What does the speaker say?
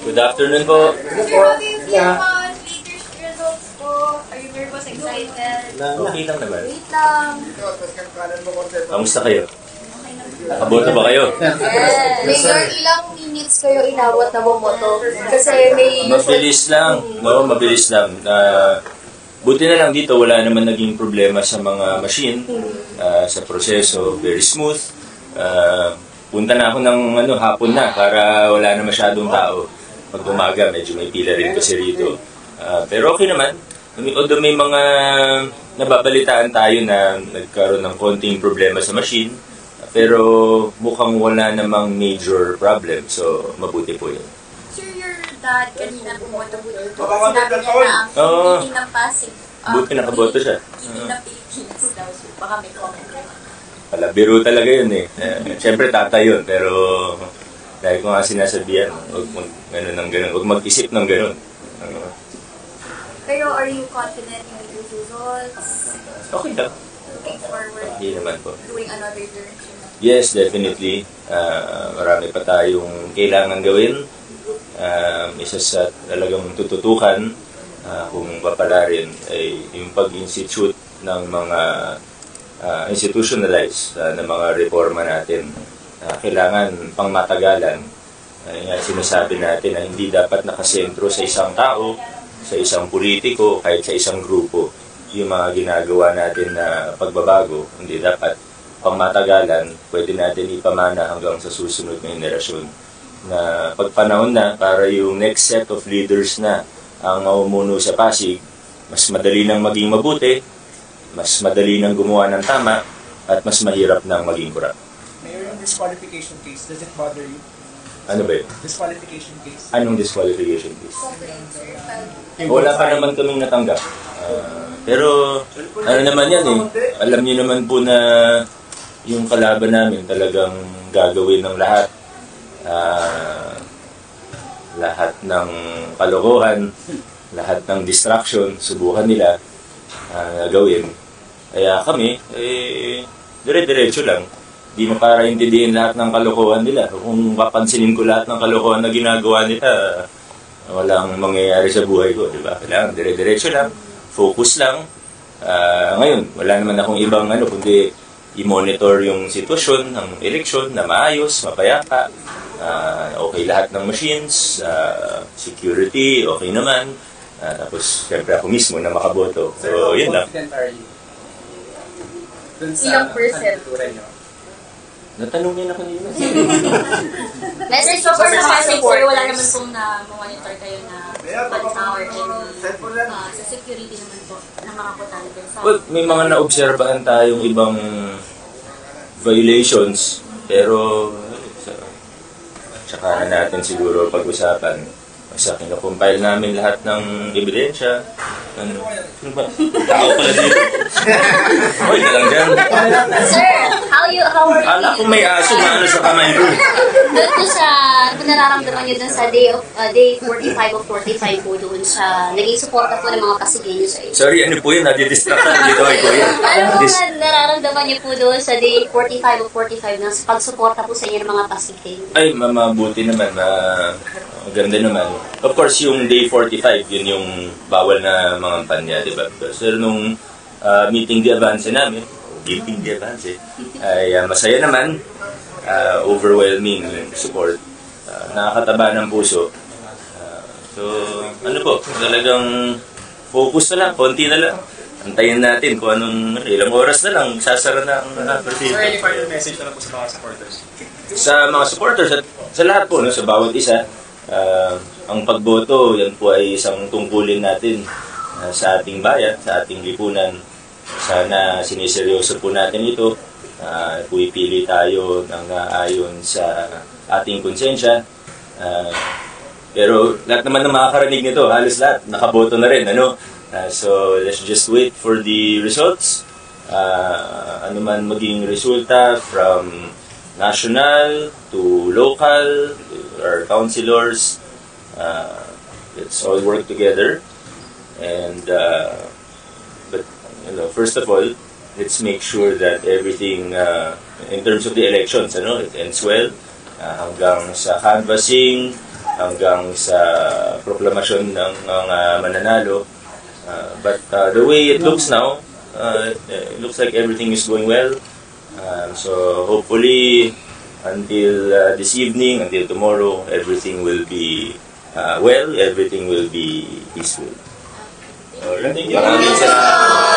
Good afternoon po. Sir, how do you feel about latest results po? Are you nervous, excited? Okay lang naman. Wait lang. Kamusta kayo? Okay lang. Nakaboto ba kayo? Mayor, ilang minutes kayo inabot na bumoto? Kasi may... Mabilis lang. No, mabilis lang. Buti na lang dito, wala naman naging problema sa mga machine, sa proseso, very smooth. Punta na ako ng hapon na para wala na masyadong tao. Pag umaga, medyo may pila rin kasi rito. Pero okay naman. Although may mga nababalitaan tayo na nagkaroon ng konting problema sa machine, pero mukhang wala namang major problem. So, mabuti po yun. Sir, your dad kanina bumoto po dito. Sinabi niya na ang hindi ng Pasig. Buti nakaboto siya. Hindi ng Pilipinas daw. So, baka may comment naman. Pala, biro talaga yun eh. Siyempre tatay yun, pero dahil ko nga sinasabihan, huwag mag-isip ng gano'n. Pero are you confident in your results? Okay lang. Looking forward Hindi naman po. doing another term? Yes, definitely. Marami pa tayong kailangan gawin. Isa sa talagang tututukan kung papalarin ay yung pag-institute ng mga institutionalized na mga reforma natin. Kailangan pangmatagalan. Sinasabi natin na hindi dapat nakasentro sa isang tao, sa isang politiko, kahit sa isang grupo. Yung mga ginagawa natin na pagbabago, hindi dapat pangmatagalan, pwede natin ipamana hanggang sa susunod na henerasyon. Na pagpanahon na para yung next set of leaders na ang mamumuno sa Pasig, mas madali nang maging mabuti, mas madali nang gumawa ng tama, at mas mahirap nang maging kurap. Mayor, yung disqualification case, does it bother you? Ano ba yun? Disqualification case? Anong disqualification case? Wala pa naman kaming natanggap. Pero ano naman yan eh, alam niyo naman po na yung kalaban namin talagang gagawin ng lahat. Lahat ng kalokohan, lahat ng distraction, subukan nila gawin. Kaya kami, dire-diretso lang. Di na para intindihin lahat ng kalokohan nila. Kung papansinin ko lahat ng kalokohan na ginagawa nila, walang mangyayari sa buhay ko, di ba? Kailangan dire-diretso lang, focus lang. Ngayon, wala naman akong ibang kundi i-monitor yung sitwasyon ng eleksyon na maayos, mapayapa. Okay lahat ng machines, security, okay naman. Tapos, siyempre ako mismo na makaboto. So, yun lang. Confident are you? Ilang percent? Natanong niya na kanina. Message po sa Pasig, sir, wala naman pong na-monitor kayo na 1 hour sa security naman po ng mga botante. Well, may mga naobserbahan tayong ibang violations, pero tsaka na natin siguro pag-usapan. Sa kinakompile namin lahat ng ebidensya. Ano ba? Tao pala dito. Hoy, ka lang dyan. Sir, how are you? Ala kung may aso na sa kamay ko. Doon po sa, nararamdaman nyo dun sa day 45 o 45 po doon sa naging suporta po ng mga Pasigueño sa inyo. Sorry, ano po yun? Nadidistractan dito kay Kuya. Ano po nararamdaman nyo po doon sa day 45 o 45 ng pagsuporta po sa inyo ng mga Pasigueño? Ay, mabuti naman. Ganda naman. Of course, yung day 45, yun yung bawal na mga kampanya, di ba? Pero nung meeting di avance namin, meeting di avance, ay masaya naman. Overwhelming support. Nakakataba ng puso. So, ano po, talagang focus na lang, konti na lang. Antayin natin kung anong ilang oras na lang, sasara na ang partido. Sir, any final message na lang po sa mga supporters? Sa mga supporters at sa lahat po, sa bawat isa, ang pagboto, yan po ay isang tungkulin natin sa ating bayan, sa ating lipunan. Sana siniseryoso po natin ito. Pumipili tayo ng ayon sa ating konsensya. Pero lahat naman ng makakarinig nito, halos lahat, nakaboto na rin. So let's just wait for the results. Ano man maging resulta from national to local, our councilors, let's all work together. And but first of all, let's make sure that everything in terms of the elections, it ends well hanggang sa canvassing, hanggang sa proklamasyon ng mga mananalo. But the way it looks now, it looks like everything is going well. So hopefully, until this evening, until tomorrow, everything will be well, everything will be peaceful. Maraming salamat.